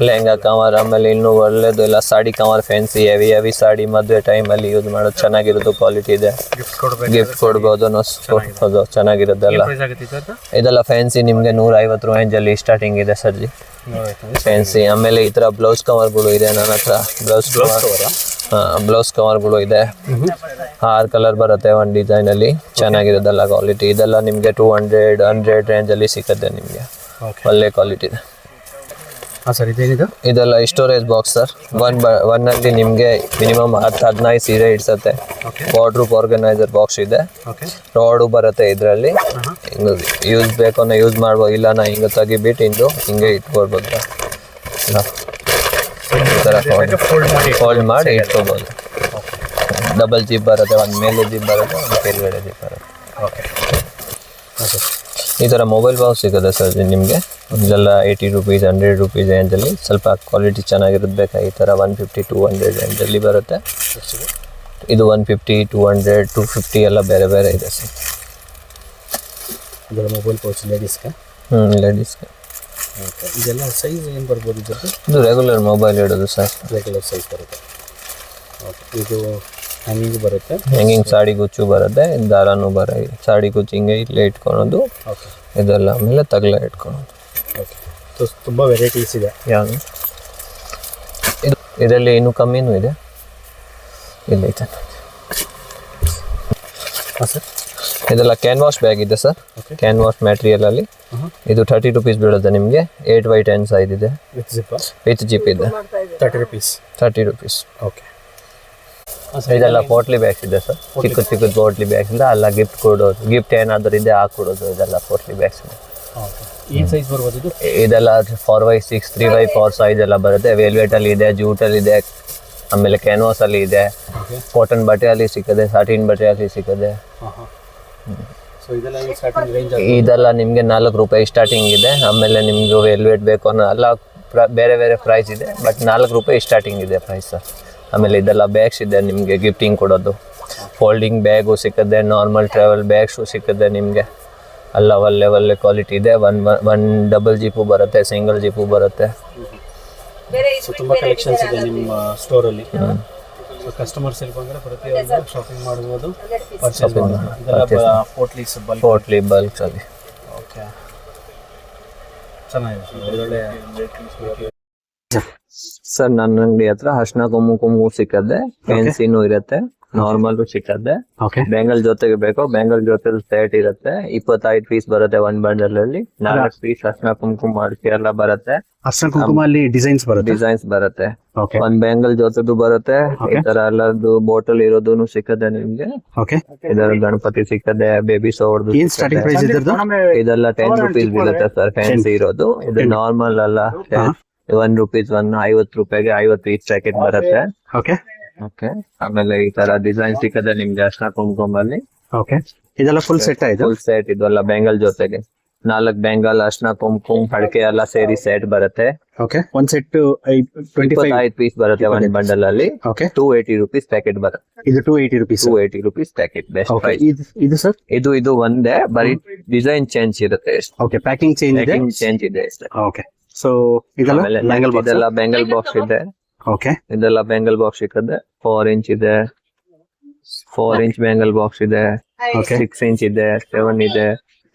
lehenga cover. ಆಮೇಲೆ ಇನ್ನೂ ಒಳ್ಳೇದು ಎಲ್ಲ sari cover, fancy heavy heavy sari ಮದುವೆ ಟೈಮಲ್ಲಿ ಯೂಸ್ ಮಾಡೋದು ಚೆನ್ನಾಗಿರೋದು, ಕ್ವಾಲಿಟಿ ಇದೆ, ಗಿಫ್ಟ್ ಕೊಡ್ಬೋದು, ಅದು ಚೆನ್ನಾಗಿರೋದೆಲ್ಲ. ಇದೆಲ್ಲ ಫ್ಯಾನ್ಸಿ ನಿಮಗೆ 150 ರೇಂಜಲ್ಲಿ ಸ್ಟಾರ್ಟಿಂಗ್ ಇದೆ ಸರ್ಜಿ ಫ್ಯಾನ್ಸಿ. ಆಮೇಲೆ ಈ ಥರ ಬ್ಲೌಸ್ ಕವರ್ಗಳು ಇದೆ ನನ್ನ ಹತ್ರ, ಬ್ಲೌಸ್ ಕವರ್ಗಳು ಇದೆ. 6 ಕಲರ್ ಬರುತ್ತೆ ಒಂದು ಡಿಸೈನಲ್ಲಿ, ಚೆನ್ನಾಗಿರೋದಲ್ಲ ಕ್ವಾಲಿಟಿ. ಇದೆಲ್ಲ ನಿಮಗೆ 200 ರೇಂಜಲ್ಲಿ ಸಿಗುತ್ತೆ ನಿಮಗೆ, ಒಳ್ಳೆ ಕ್ವಾಲಿಟಿ ಇದೆ. ಹಾಂ ಸರ್, ಇದೇನಿದು? ಇದೆಲ್ಲ ಸ್ಟೋರೇಜ್ ಬಾಕ್ಸ್ ಸರ್. ಒನ್ನಲ್ಲಿ ನಿಮಗೆ ಮಿನಿಮಮ್ 10-15 ಸೀರೆ ಇಡ್ಸತ್ತೆ. ವಾರ್ಡ್ರೂಪ್ ಆರ್ಗನೈಸರ್ ಬಾಕ್ಸ್ ಇದೆ, ರಾಡು ಬರುತ್ತೆ ಇದರಲ್ಲಿ. ಹಿಂಗೆ ಯೂಸ್ ಬೇಕು ಅನ್ನೋ ಯೂಸ್ ಮಾಡ್ಬೋದು, ಇಲ್ಲ ನಾ ಹಿಂಗೆ ತೆಗಿಬಿಟ್ಟು ಹಿಂಗೆ ಇಟ್ಕೊಳ್ಬೋದು. ಈ ಥರ ಫೋಲ್ಡ್ ಮಾಡಿ ಇಟ್ಕೋಬೋದು. ಡಬಲ್ ಜಿಪ್ ಬರುತ್ತೆ, ಒಂದು ಮೇಲೆ ಜಿಪ್ ಬರುತ್ತೆ, ಒಂದು ಕೆಳಗಡೆ ಜಿಪ್ ಬರುತ್ತೆ. ಈ ಥರ ಮೊಬೈಲ್ ಬಾಕ್ಸ್ ಸಿಗುತ್ತೆ ಸರ್ ನಿಮಗೆ. ಇದೆಲ್ಲ 80 ರೂಪೀಸ್ 100 ರೂಪೀಸ್ ರೇಂಜಲ್ಲಿ, ಸ್ವಲ್ಪ ಕ್ವಾಲಿಟಿ ಚೆನ್ನಾಗಿರೋದು ಬೇಕಾ ಈ ಥರ 150-200 ರೇಂಜಲ್ಲಿ ಬರುತ್ತೆ. ಇದು 150, 200, 250 ಎಲ್ಲ ಬೇರೆ ಬೇರೆ ಇದೆ ಸರ್. ಇದೆಲ್ಲ ಮೊಬೈಲ್ ಪೌಚ್ ಲೇಡೀಸ್ಗೆ. ಲೇಡೀಸ್ಗೆ. ಓಕೆ, ಇದೆಲ್ಲ ಸೈಜ್ ಏನು ಬರ್ಬೋದು ಇದ್ರದ್ದು? ಇದು ರೆಗ್ಯುಲರ್ ಮೊಬೈಲ್ ಇಡೋದು ಸರ್, ರೆಗ್ಯುಲರ್ ಸೈಜ್ ಬರುತ್ತೆ. ಓಕೆ, ಇದು ಹ್ಯಾಂಗಿಂಗ್ ಬರುತ್ತೆ, ಹ್ಯಾಂಗಿಂಗ್ ಸಾಡಿ ಗುಚ್ಚು ಬರುತ್ತೆ, ದಾರನೂ ಬರುತ್ತೆ. ಸಾಡಿ ಗುಚ್ಚು ಹಿಂಗೆ ಇಲ್ಲೇ ಇಟ್ಕೊಳೋದು, ಓಕೆ, ಇದೆಲ್ಲ ಆಮೇಲೆ ತಗಲ ಇಟ್ಕೊಳೋದು. ಓಕೆ. ಸೊ ತುಂಬ ವೆರೈಟೀಸ್ ಇದೆ. ಯಾವುದು ಇದು? ಇದರಲ್ಲಿ ಇನ್ನೂ ಕಮ್ಮಿನೂ ಇದೆ, ಇಲ್ಲ. ಹಾಂ ಸರ್, ಇದೆಲ್ಲ ಕ್ಯಾನ್ವಾಸ್ ಬ್ಯಾಗ್ ಇದೆ ಸರ್, ಕ್ಯಾನ್ವಾಸ್ ಮ್ಯಾಟ್ರಿಯಲಲ್ಲಿ. ಇದು 30 ರೂಪೀಸ್ ಬೀಳುತ್ತೆ ನಿಮಗೆ. 8x10 ಸೈಜ್ ಇದೆ, ವಿತ್ ಜಿಪ್ ಇದೆ. 30 ರೂಪೀಸ್. 30 ರೂಪೀಸ್. ಓಕೆ. ಇದೆಲ್ಲ ಪೋಟ್ಲಿ ಬ್ಯಾಗ್ಸ್ ಇದೆ ಸರ್, ಚಿಕ್ಕ ಪೋಟ್ಲಿ ಬ್ಯಾಗ್ಸ್ ಇದೆ. ಅಲ್ಲ ಗಿಫ್ಟ್ ಕೊಡೋದು, ಗಿಫ್ಟ್ ಏನಾದರೂ ಇದೆ ಹಾಕೊಡೋದು. ಇದೆಲ್ಲ ಪೋಟ್ಲಿ ಬ್ಯಾಗ್ಸ್ ಇದೆ. ಏನು ಸೈಜ್ ಬರ್ಬೋದು ಇದು? ಇದೆಲ್ಲ 4x6, 3x4 ಸೈಜ್ ಎಲ್ಲ ಬರುತ್ತೆ. ವೆಲ್ವೆಟಲ್ಲಿ ಇದೆ, ಜೂಟಲ್ಲಿ ಇದೆ, ಆಮೇಲೆ ಕ್ಯಾನ್ವಾಸಲ್ಲಿ ಇದೆ, ಕಾಟನ್ ಬಟ್ಟೆಯಲ್ಲಿ ಸಿಕ್ಕದೆ, ಸಾಟಿನ್ ಬಟ್ಟೆಯಲ್ಲಿ ಸಿಕ್ಕದೆ. ಸೊ ಇದೆಲ್ಲ ಸ್ಟಾರ್ಟಿಂಗ್ ರೇಂಜ್? ಇದೆಲ್ಲ ನಿಮಗೆ 4 ರೂಪಾಯಿ ಸ್ಟಾರ್ಟಿಂಗ್ ಇದೆ. ಆಮೇಲೆ ನಿಮಗೆ ವೆಲ್ವೆಟ್ ಬೇಕು ಅನ್ನೋ ಎಲ್ಲ ಬೇರೆ ಬೇರೆ ಪ್ರೈಸ್ ಇದೆ, ಬಟ್ 4 ರೂಪಾಯಿ ಸ್ಟಾರ್ಟಿಂಗ್ ಇದೆ ಪ್ರೈಸ್ ಸರ್. ಆಮೇಲೆ ಇದೆಲ್ಲ ಬ್ಯಾಗ್ಸ್ ಇದೆ ನಿಮಗೆ ಗಿಫ್ಟಿಂಗ್ ಕೊಡೋದು. ಫೋಲ್ಡಿಂಗ್ ಬ್ಯಾಗು ಸಿಕ್ಕದೆ, ನಾರ್ಮಲ್ ಟ್ರಾವೆಲ್ ಬ್ಯಾಗ್ಸು ಸಿಕ್ಕದೆ ನಿಮಗೆ. ಎಲ್ಲ ಒಳ್ಳೆ ಕ್ವಾಲಿಟಿ ಇದೆ. ಒನ್ ಡಬಲ್ ಜಿಪ್ಪು ಬರುತ್ತೆ, ಸಿಂಗಲ್ ಜಿಪ್ಪು ಬರುತ್ತೆ. ಸೊ ತುಂಬ ಕಲೆಕ್ಷನ್ಸ್ ಇದೆ ನಿಮ್ಮ ಸ್ಟೋರಲ್ಲಿ. ಸೊ ಕಸ್ಟಮರ್ಸ್ ಇಲ್ಲಿ ಬಂದರೆ ಪ್ರತಿಯೊಂದು ಶಾಪಿಂಗ್ ಮಾಡ್ಬೋದು, ಪರ್ಚೇಸ್ ಮಾಡ್ಬೋದು. ಇದೆಲ್ಲ ಪೋಟ್ಲಿ ಬಲ್ಕ್ಸ್ ಅಲ್ಲಿ. ಓಕೆ, ಚೆನ್ನಾಗಿದೆ, ಒಳ್ಳೆ ಸರ್. ನನ್ನ ಅಂಗಡಿ ಹತ್ರ ಅರ್ಶಿನ ಕುಂಕುಮ ಸಿಕ್ಕದೆ, ಫ್ಯಾನ್ಸಿನೂ ಇರುತ್ತೆ, ನಾರ್ಮಲ್ ಸಿಕ್ಕದೆ. ಬ್ಯಾಂಗಲ್ ಜೊತೆಗೆ ಬೇಕೋ ಬ್ಯಾಂಗಲ್ ಜೊತೆ ಸೆಟ್ ಇರುತ್ತೆ. 25 ಪೀಸ್ ಬರುತ್ತೆ ಒಂದ್ ಬಂಡಲ್ ಅಲ್ಲಿ. 4 ಪೀಸ್ ಅರ್ಶಿನ ಕುಂಕುಮ ಮಾಡಿಕೆ ಎಲ್ಲ ಬರುತ್ತೆ. ಅರ್ಶಿನ ಕುಂಕುಮ ಅಲ್ಲಿ ಡಿಸೈನ್ಸ್ ಬರುತ್ತೆ. ಒಂದ್ ಬ್ಯಾಂಗಲ್ ಜೊತೆದು ಬರುತ್ತೆ. ಈ ತರ ಎಲ್ಲದು ಬಾಟಲ್ ಇರೋದು ಸಿಕ್ಕದೆ ನಿಮ್ಗೆ. ಇದರ ಗಣಪತಿ ಸಿಕ್ಕದೆ, ಬೇಬಿ ಸೋರ್ದು. ಇದೆಲ್ಲ 10 ರೂಪೀಸ್ ಬೀಳುತ್ತೆ ಸರ್, ಫ್ಯಾನ್ಸಿ ಇರೋದು. ಇದು ನಾರ್ಮಲ್ ಅಲ್ಲ, 1 ರೂಪೀಸ್, 50 ರೂಪಾಯಿಗೆ 50 ಪೀಸ್ ಪ್ಯಾಕೆಟ್ ಬರುತ್ತೆ. ಓಕೆ. ಆಮೇಲೆ ಈ ತರ ಡಿಸೈನ್ ಸಿಕ್ಕದೆ ನಿಮ್ಗೆ ಅರ್ಶಿನ ಕುಂಕುಮಲ್ಲಿ. ಇದೆಲ್ಲ ಫುಲ್ ಸೆಟ್ ಆಯ್ತು. ಫುಲ್ ಸೆಟ್ ಇದೆಲ್ಲ ಬ್ಯಾಂಗಲ್ ಜೊತೆಗೆ 4 ಬ್ಯಾಂಗಲ್, ಅರ್ಶಿನ ಕುಂಕುಮ, ಹಡಕೆ ಎಲ್ಲ ಸೇರಿ ಸೆಟ್ ಬರುತ್ತೆ. ಒಂದ್ ಸೆಟ್ 25 ಪೀಸ್ ಬರುತ್ತೆ ಒಂದ್ ಬಂಡಲ್ ಅಲ್ಲಿ. 280 ರೂಪೀಸ್ ಪ್ಯಾಕೆಟ್ ಬರುತ್ತೆ. ಇದು 280 ರೂಪೀಸ್ ಪ್ಯಾಕೆಟ್. Best price. ಇದು ಸರ್, ಇದು ಒಂದೇ, ಬರೀ ಡಿಸೈನ್ ಚೇಂಜ್ ಇರುತ್ತೆ. ಪ್ಯಾಕಿಂಗ್ ಚೇಂಜ್ ಇದೆ. ಸೊ ಇದೆಲ್ಲ ಬ್ಯಾಂಗಲ್ ಬಾಕ್ಸ್ ಇದೆ. ಇದೆಲ್ಲ ಬ್ಯಾಂಗಲ್ ಬಾಕ್ಸ್ ಸಿಕ್ಕದೆ. 4 ಇಂಚ್ ಇದೆ, 4 ಇಂಚ್ ಬ್ಯಾಂಗಲ್ ಬಾಕ್ಸ್ ಇದೆ, 6 ಇಂಚ್ ಇದೆ, 7 ಇದೆ.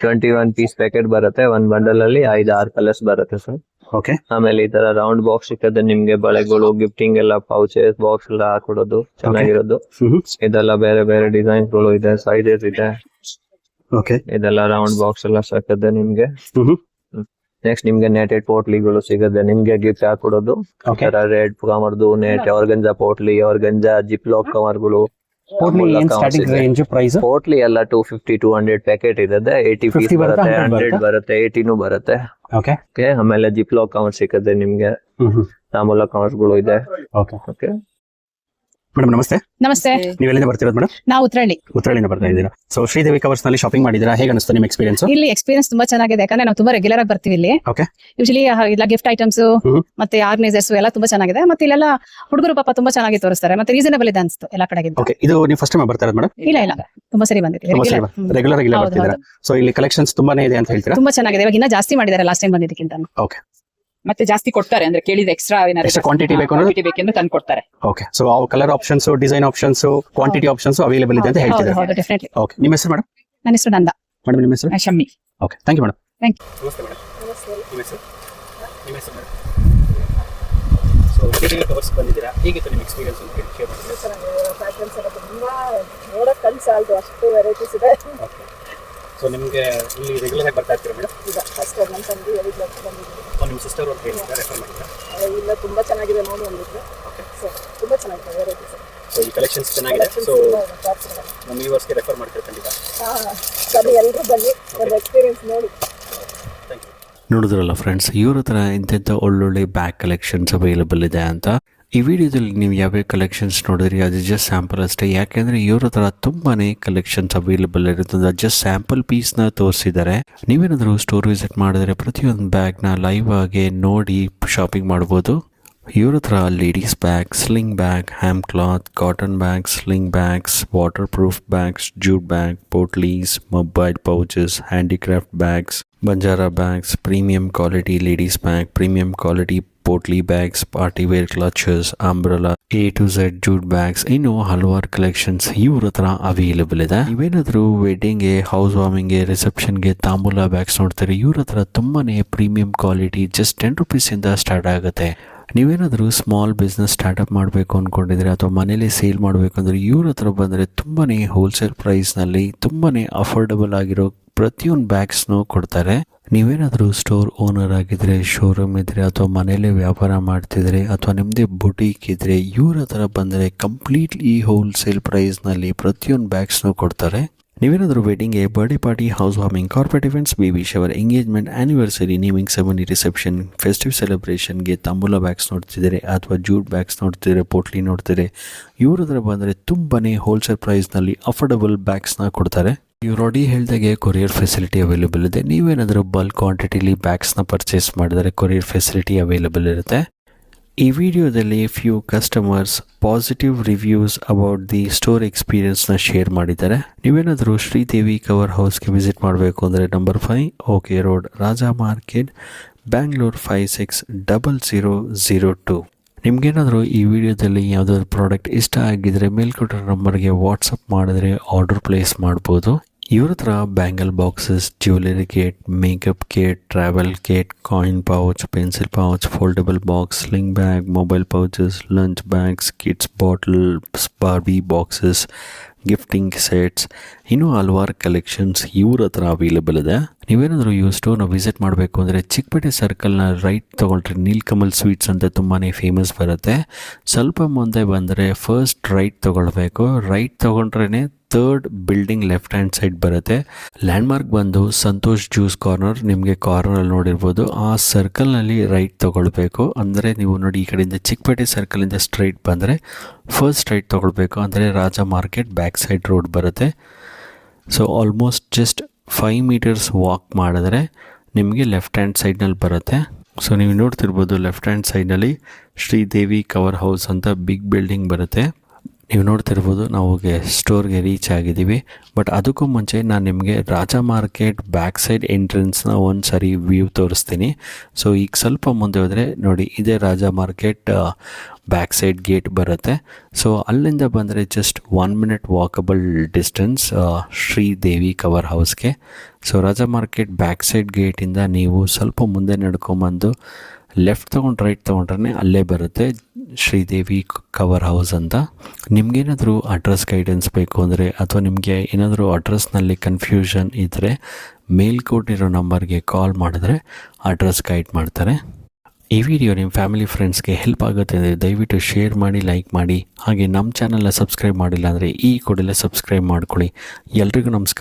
21 ಪೀಸ್ ಪ್ಯಾಕೆಟ್ ಬರುತ್ತೆ ಒಂದ್ ಬಂಡಲ್ ಅಲ್ಲಿ. 5-6 ಕಲರ್ಸ್ ಬರುತ್ತೆ ಸರ್. ಆಮೇಲೆ ಈ ತರ ರೌಂಡ್ ಬಾಕ್ಸ್ ಸಿಕ್ಕದೆ ನಿಮ್ಗೆ. ಬಳೆಗಳು, ಗಿಫ್ಟಿಂಗ್ ಎಲ್ಲ, ಪೌಚಸ್, ಬಾಕ್ಸ್ ಎಲ್ಲ ಹಾಕೊಡೋದು, ಚೆನ್ನಾಗಿರೋದು. ಇದೆಲ್ಲ ಬೇರೆ ಬೇರೆ ಡಿಸೈನ್ಸ್ ಗಳು ಇದೆ, ಸೈಜಸ್ ಇದೆ. ಇದೆಲ್ಲ ರೌಂಡ್ ಬಾಕ್ಸ್ ಎಲ್ಲ ಸಿಕ್ಕದೆ ನಿಮ್ಗೆ. ನೆಕ್ಸ್ಟ್ ನಿಮ್ಗೆ ನೆಟೆಡ್ ಪೋಟ್ಲಿಗಳು ಸಿಗುತ್ತೆ ನಿಮ್ಗೆ, ಗಿಫ್ಟ್ ಹಾಕೊಡೋದು. ರೆಡ್ ಕವರ್ದು net, organza potli, organza zip lock ಕವರ್ಗಳು. ಪೋಟ್ಲಿ ಎಲ್ಲ 250-200 ಪ್ಯಾಕೆಟ್ ಇದೆ. 80 ಪೀಸ್ ಬರುತ್ತೆ, 100 ಬರುತ್ತೆ, 80 ಬರುತ್ತೆ. ಆಮೇಲೆ ಜಿಪ್ ಲಾಕ್ ಕವರ್ ಸಿಗುತ್ತೆ ನಿಮ್ಗೆ. ಮಾಮೂಲ ಕವರ್ಸ್ ಗಳು ಇದೆ. ಮೇಡಮ್ ನಮಸ್ತೆ. ನಮಸ್ತೆ, ನೀವು ಎಲ್ಲಿಂದ ಬರ್ತಿರೋದು ಮೇಡಮ್? ನಾವು ಉತ್ರಳ್ಳಿ. ಉತ್ತರಳ್ಳಿಯಿಂದ ಬರ್ತಾ ಇದ್ದೀರಾ. ಸೊ ಶ್ರೀದೇವಿ ಕವರ್ಸ್ ನಲ್ಲಿ ಶಾಪಿಂಗ್ ಮಾಡಿದ್ದೀರಾ, ಹೇಗೆ ಅನಿಸ್ತು ನಿಮ್ಮ ಎಕ್ಸ್ಪೀರಿಯನ್ಸ್? ಇಲ್ಲಿ ಎಕ್ಸ್ಪೀರಿಯನ್ಸ್ ತುಂಬಾ ಚೆನ್ನಾಗಿದೆ, ಯಾಕಂದ್ರೆ ನಾವು ತುಂಬಾ ರೆಗ್ಯುಲರ್ ಆಗಿ ಬರ್ತೀವಿ ಇಲ್ಲಿ. ಓಕೆ. ಯೂಶಲಿ ಇಲ್ಲ ಗಿಫ್ಟ್ ಐಟಮ್ಸ್ ಮತ್ತೆ ಆರ್ಗನೈಸರ್ಸ್ ಎಲ್ಲ ತುಂಬಾ ಚೆನ್ನಾಗಿದೆ. ಮತ್ತೆ ಇಲ್ಲೆಲ್ಲ ಹುಡುಗರು ಪಾಪ ತುಂಬಾ ಚೆನ್ನಾಗಿ ತೋರಿಸ್ತಾರೆ, ಮತ್ತೆ ರೀಸನಬಲ್ ಇದೆ ಅನ್ಸ್ತು ಎಲ್ಲ ಕಡೆಗಿಂತ. ಓಕೆ, ಇದು ನೀವು ಫಸ್ಟ್ ಟೈಮ್ ಬರ್ತಾ ಇರೋದು ಮೇಡಮ್? ಇಲ್ಲ ತುಂಬಾ ಸರಿ ಬಂದಿದೆ, ರೆಗ್ಯುಲರ್ ಆಗಿ ಹೌದು, ಬರ್ತಿದ್ದೀರಾ. ಸೊ ಇಲ್ಲಿ ಕಲೆಕ್ಷನ್ಸ್ ತುಂಬಾನೇ ಇದೆ ಅಂತ ಹೇಳ್ತೀರಾ? ತುಂಬಾ ಚೆನ್ನಾಗಿದೆ. ಇವಾಗ ಇನ್ನ ಜಾಸ್ತಿ ಮಾಡಿದ್ದಾರೆ ಲಾಸ್ಟ್ ಟೈಮ್ ಬಂದಿದ್ದಕ್ಕಿಂತ. ಓಕೆ. ಮತ್ತೆ ಜಾಸ್ತಿ ಕೊಡ್ತಾರೆ, ಅಂದ್ರೆ ಕೇಳಿದ ಎಕ್ಸ್ಟ್ರಾ Extra quantity ಬೇಕು ಅಂದ್ರೆ? ಕ್ವಾಂಟಿಟಿ ಬೇಕೆಂದ್ರೆ ತಂದು ಕೊಡ್ತಾರೆ. Okay. So colour options, design options, quantity options available ಇದೆ ಅಂತ ಹೌದು ಹೇಳ್ತಿದ್ದಾರೆ. ಹೌದು, ಡೆಫಿನೆಟ್ಲಿ. ಓಕೆ, ನಿಮ್ಮ ಹೆಸರು ಮೇಡಮ್? ನನ್ನ ಹೆಸರು ನಂದ. ಮೇಡಮ್ ನಿಮ್ಮ ಹೆಸರು? Shammi. Okay, thank you madam. Thank you. ನಮಸ್ತೆ ಮೇಡಮ್. ನಿಮ್ಮ ಹೆಸರು? ನಿಮ್ಮ ಹೆಸರು ಮೇಡಮ್? ಸೊ ಶ್ರೀದೇವಿ ಕವರ್ಸ್ ಬಂದಿದ್ದೀರಾ, ಹೇಗಿತ್ತು ನಿಮ್ಮ ಎಕ್ಸ್ಪೀರಿಯನ್ಸ್ ಅಂತ ಹೇಳಿ ಶೇರ್ ಮಾಡಿ. ಪ್ಯಾಟರ್ನ್ಸ್ ಎಲ್ಲ ತುಂಬಾ ನೋಡಕ್ ಕನ್ಸಾಲ್ದು, ಅಷ್ಟು ವೆರೈಟೀಸ್ ಇದೆ. ಓಕೆ. ಸೊ ನಿಮಗೆ ಇಲ್ಲಿ ರೆಗ್ಯುಲರ್ ಆಗಿ ಬರ್ತಾ ಇರ್ತೀರಾ ಮೇಡಮ್? ಈಗ ಫಸ್ಟ್ ನಮ್ಮ ತಂದು ಹೇಳಿದ್ರು ಬಂದಿದ್ದೀನಿ. ನಿಮ್ಮ ಸಿಸ್ಟರ್ ಅಂತ ಹೇಳಿದ್ರೆ ರೆಫರ್ ಮಾಡಿದ್ರಾ? ಇಲ್ಲ ತುಂಬಾ ಚೆನ್ನಾಗಿದೆ ನೋಡಿ ಅಂದಿದ್ರು. ಓಕೆ. ಸೊ ತುಂಬಾ ಚೆನ್ನಾಗಿದೆ ವೆರೈಟೀಸ್. ಸೊ ಈ ಕಲೆಕ್ಷನ್ಸ್ ಚೆನ್ನಾಗಿದೆ. ಸೊ ನಮ್ಮ ವ್ಯೂವರ್ಸ್ಗೆ ರೆಫರ್ ಮಾಡ್ತೀರಾ ಖಂಡಿತ? ಸರಿ, ಎಲ್ಲರೂ ಬನ್ನಿ, ಒಂದು ಎಕ್ಸ್ಪೀರಿಯನ್ಸ್ ನೋಡಿ. Thank you. ನೋಡಿದ್ರಲ್ಲ ಫ್ರೆಂಡ್ಸ್, ಇವ್ರ ಹತ್ರ ಇಂಥ ಒಳ್ಳೊಳ್ಳೆ ಬ್ಯಾಗ್ ಕಲೆಕ್ಷನ್ಸ್ ಅವೈಲೇಬಲ್ ಇದೆ ಅಂತ. ಈ ವಿಡಿಯೋದಲ್ಲಿ ನೀವು ಯಾವ್ಯಾವ ಕಲೆಕ್ಷನ್ಸ್ ನೋಡಿದ್ರಿ ಅದು ಜಸ್ಟ್ ಸ್ಯಾಂಪಲ್ ಅಷ್ಟೇ, ಯಾಕೆಂದರೆ ಇವ್ರ ಹತ್ರ ತುಂಬಾ ಕಲೆಕ್ಷನ್ಸ್ ಅವೈಲೇಬಲ್ ಇರುತ್ತದೆ. ಜಸ್ಟ್ ಸ್ಯಾಂಪಲ್ ಪೀಸ್ನ ತೋರಿಸಿದ್ದಾರೆ. ನೀವೇನಾದರೂ ಸ್ಟೋರ್ ವಿಸಿಟ್ ಮಾಡಿದ್ರೆ ಪ್ರತಿಯೊಂದು ಬ್ಯಾಗ್ನ ಲೈವ್ ಆಗಿ ನೋಡಿ ಶಾಪಿಂಗ್ ಮಾಡ್ಬೋದು. ಇವ್ರ ಹತ್ರ ladies bag, sling bag, ham cloth, cotton bag, sling bags, waterproof bags, jute bag, potlis, mobile pouches, handicraft bags, Banjara bags, premium quality ladies bag, premium quality potli bags, party wear clutches, umbrella, A to Z jute bags, ಇನ್ನು ಹಲವಾರು collections ಇವ್ರ ಹತ್ರ available ಇದೆ. ನೀವೇನಾದರೂ ವೆಡ್ಡಿಂಗ್ಗೆ, house ವಾರ್ಮಿಂಗ್ಗೆ, ರಿಸೆಪ್ಷನ್ಗೆ ತಾಂಬೂಲ bags ನೋಡ್ತಾರೆ, ಇವ್ರ ಹತ್ರ ತುಂಬಾನೇ ಪ್ರೀಮಿಯಂ ಕ್ವಾಲಿಟಿ ಜಸ್ಟ್ 10 ರೂಪೀಸಿಂದ ಸ್ಟಾರ್ಟ್ ಆಗುತ್ತೆ. ನೀವೇನಾದರೂ ಸ್ಮಾಲ್ ಬಿಸ್ನೆಸ್ ಸ್ಟಾರ್ಟಪ್ ಮಾಡಬೇಕು ಅಂದ್ಕೊಂಡಿದ್ರೆ ಅಥವಾ ಮನೇಲಿ ಸೇಲ್ ಮಾಡಬೇಕು ಅಂದರೆ ಇವ್ರ ಹತ್ರ ಬಂದರೆ ತುಂಬಾ ಹೋಲ್ಸೇಲ್ ಪ್ರೈಸ್ನಲ್ಲಿ ತುಂಬಾ ಅಫೋರ್ಡಬಲ್ ಆಗಿರೋ ಪ್ರತಿಯೊಂದು ಬ್ಯಾಗ್ಸ್ನೂ ಕೊಡ್ತಾರೆ. ನೀವೇನಾದರೂ ಸ್ಟೋರ್ ಓನರ್ ಆಗಿದ್ರೆ, ಶೋರೂಮ್ ಇದ್ದರೆ ಅಥವಾ ಮನೇಲೇ ವ್ಯಾಪಾರ ಮಾಡ್ತಿದ್ರೆ ಅಥವಾ ನಿಮ್ಮದೇ ಬುಟೀಕ್ ಇದ್ದರೆ ಇವ್ರ ಹತ್ರ ಬಂದರೆ ಕಂಪ್ಲೀಟ್ಲಿ ಹೋಲ್ಸೇಲ್ ಪ್ರೈಸ್ನಲ್ಲಿ ಪ್ರತಿಯೊಂದು ಬ್ಯಾಗ್ಸ್ನೂ ಕೊಡ್ತಾರೆ. ನೀವೇನಾದರೂ ವೆಡ್ಡಿಂಗ್ಗೆ, birthday party, housewarming, corporate events, baby shower, engagement, anniversary, naming ceremony, reception, festive ಸೆಲೆಬ್ರೇಷನ್ಗೆ ತಾಂಬೂಲ ಬ್ಯಾಗ್ಸ್ ನೋಡ್ತಿದ್ದಾರೆ ಅಥವಾ ಜೂಟ್ ಬ್ಯಾಗ್ಸ್ ನೋಡ್ತಿದ್ದಾರೆ, ಪೋಟ್ಲಿ ನೋಡ್ತಿದ್ದಾರೆ, ಇವ್ರ ಹತ್ರ ಬಂದರೆ ತುಂಬಾ ಹೋಲ್ಸೇಲ್ ಪ್ರೈಸ್ನಲ್ಲಿ ಅಫೋರ್ಡಬಲ್ ಬ್ಯಾಗ್ಸ್ನ ಕೊಡ್ತಾರೆ. ಇವ್ರು ಆಲ್ರೆಡಿ ಹೇಳಿದಾಗೆ ಕೊರಿಯರ್ ಫೆಸಿಲಿಟಿ ಅವೈಲೇಬಲ್ ಇದೆ. ನೀವೇನಾದರೂ ಬಲ್ಕ್ ಕ್ವಾಂಟಿಟಿಲಿ ಬ್ಯಾಗ್ಸ್ನ ಪರ್ಚೇಸ್ ಮಾಡಿದರೆ ಕೊರಿಯರ್ ಫೆಸಿಲಿಟಿ ಅವೈಲೇಬಲ್ ಇರುತ್ತೆ. ಈ ವಿಡಿಯೋದಲ್ಲಿ few customers positive reviews about the store ಎಕ್ಸ್ಪೀರಿಯನ್ಸ್ನ ಶೇರ್ ಮಾಡಿದ್ದಾರೆ. ನೀವೇನಾದರೂ ಶ್ರೀದೇವಿ ಕವರ್ ಹೌಸ್ಗೆ ವಿಸಿಟ್ ಮಾಡಬೇಕು ಅಂದರೆ number 5 OK Road, Raja Market, Bangalore 560002. ನಿಮ್ಗೇನಾದರೂ ಈ ವಿಡಿಯೋದಲ್ಲಿ ಯಾವುದಾದ್ರು ಪ್ರಾಡಕ್ಟ್ ಇಷ್ಟ ಆಗಿದ್ರೆ ಮೇಲ್ಕೊಟ್ಟಿರೋ ನಂಬರ್ಗೆ ವಾಟ್ಸಪ್ ಮಾಡಿದ್ರೆ ಆರ್ಡರ್ ಪ್ಲೇಸ್ ಮಾಡ್ಬೋದು. ಇವ್ರ ಹತ್ರ bangle boxes, jewellery kit, makeup kit, travel kit, coin pouch, pencil pouch, foldable box, sling bag, mobile pouches, lunch bags, kids bottles, Barbie boxes, gifting sets, ಇನ್ನೂ ಹಲವಾರು ಕಲೆಕ್ಷನ್ಸ್ ಇವ್ರ ಹತ್ರ ಅವೈಲೇಬಲ್ ಇದೆ. ನೀವೇನಾದರೂ ಈ ಸ್ಟೋರ್ನ ವಿಸಿಟ್ ಮಾಡಬೇಕು ಅಂದರೆ ಚಿಕ್ಕಪೇಟೆ ಸರ್ಕಲ್ನ ರೈಟ್ ತೊಗೊಂಡ್ರೆ ನೀಲ್ಕಮಲ್ ಸ್ವೀಟ್ಸ್ ಅಂತ ತುಂಬಾ ಫೇಮಸ್ ಬರುತ್ತೆ. ಸ್ವಲ್ಪ ಮುಂದೆ ಬಂದರೆ ಫಸ್ಟ್ ರೈಟ್ ತೊಗೊಳ್ಬೇಕು. ರೈಟ್ ತೊಗೊಂಡ್ರೇ third building left hand side ಬರುತ್ತೆ. ಲ್ಯಾಂಡ್ಮಾರ್ಕ್ ಬಂದು ಸಂತೋಷ್ ಜ್ಯೂಸ್ ಕಾರ್ನರ್, ನಿಮಗೆ ಕಾರ್ನರಲ್ಲಿ ನೋಡಿರ್ಬೋದು. ಆ ಸರ್ಕಲ್ನಲ್ಲಿ ರೈಟ್ ತೊಗೊಳ್ಬೇಕು. ಅಂದರೆ ನೀವು ನೋಡಿ ಈ ಕಡೆಯಿಂದ ಚಿಕ್ಕಪೇಟೆ ಸರ್ಕಲಿಂದ ಸ್ಟ್ರೈಟ್ ಬಂದರೆ ಫಸ್ಟ್ ರೈಟ್ ತೊಗೊಳ್ಬೇಕು. ಅಂದರೆ Raja market back side road ಬರುತ್ತೆ. So almost just 5 meters walk ಮಾಡಿದ್ರೆ ನಿಮಗೆ ಲೆಫ್ಟ್ ಹ್ಯಾಂಡ್ ಸೈಡ್ನಲ್ಲಿ ಬರುತ್ತೆ. ಸೊ ನೀವು ನೋಡ್ತಿರ್ಬೋದು ಲೆಫ್ಟ್ ಹ್ಯಾಂಡ್ ಸೈಡ್ನಲ್ಲಿ ಶ್ರೀದೇವಿ ಕವರ್ ಹೌಸ್ ಅಂತ ಬಿಗ್ ಬಿಲ್ಡಿಂಗ್ ಬರುತ್ತೆ. ನೀವು ನೋಡ್ತಿರ್ಬೋದು ನಾವು ಸ್ಟೋರ್ಗೆ ರೀಚ್ ಆಗಿದ್ದೀವಿ. ಬಟ್ ಅದಕ್ಕೂ ಮುಂಚೆ ನಾನು ನಿಮಗೆ ರಾಜಾ ಮಾರ್ಕೆಟ್ ಬ್ಯಾಕ್ ಸೈಡ್ ಎಂಟ್ರೆನ್ಸ್ನ ಒಂದು ಸಾರಿ ವ್ಯೂ ತೋರಿಸ್ತೀನಿ. ಸೊ ಈಗ ಸ್ವಲ್ಪ ಮುಂದೆ ಹೋದರೆ ನೋಡಿ ಇದೇ Raja market back side gate ಬರುತ್ತೆ. ಸೊ ಅಲ್ಲಿಂದ ಬಂದರೆ just 1 minute walkable distance Sridevi cover ಹೌಸ್ಗೆ. So Raja market back side ಗೇಟಿಂದ ನೀವು ಸ್ವಲ್ಪ ಮುಂದೆ ನಡ್ಕೊಂಬಂದು ಲೆಫ್ಟ್ ತೊಗೊಂಡು ರೈಟ್ ತೊಗೊಂಡ್ರೆ ಅಲ್ಲೇ ಬರುತ್ತೆ ಶ್ರೀದೇವಿ ಕವರ್ ಹೌಸ್ ಅಂತ. ನಿಮಗೇನಾದರೂ ಅಡ್ರೆಸ್ ಗೈಡೆನ್ಸ್ ಬೇಕು ಅಂದರೆ ಅಥವಾ ನಿಮಗೆ ಏನಾದರೂ ಅಡ್ರೆಸ್ನಲ್ಲಿ ಕನ್ಫ್ಯೂಷನ್ ಇದ್ದರೆ ಮೇಲ್ಕೊಟ್ಟಿರೋ ನಂಬರ್ಗೆ ಕಾಲ್ ಮಾಡಿದ್ರೆ ಅಡ್ರೆಸ್ ಗೈಡ್ ಮಾಡ್ತಾರೆ. ಈ ವಿಡಿಯೋ ನಿಮ್ಮ ಫ್ಯಾಮಿಲಿ ಫ್ರೆಂಡ್ಸ್ಗೆ ಹೆಲ್ಪ್ ಆಗುತ್ತೆ ಅಂದರೆ ದಯವಿಟ್ಟು ಶೇರ್ ಮಾಡಿ, ಲೈಕ್ ಮಾಡಿ. ಹಾಗೆ ನಮ್ಮ ಚಾನಲ್ನ ಸಬ್ಸ್ಕ್ರೈಬ್ ಮಾಡಿಲ್ಲ ಅಂದರೆ ಈ ಕೂಡಲೇ ಸಬ್ಸ್ಕ್ರೈಬ್ ಮಾಡ್ಕೊಳ್ಳಿ. ಎಲ್ರಿಗೂ ನಮಸ್ಕಾರ.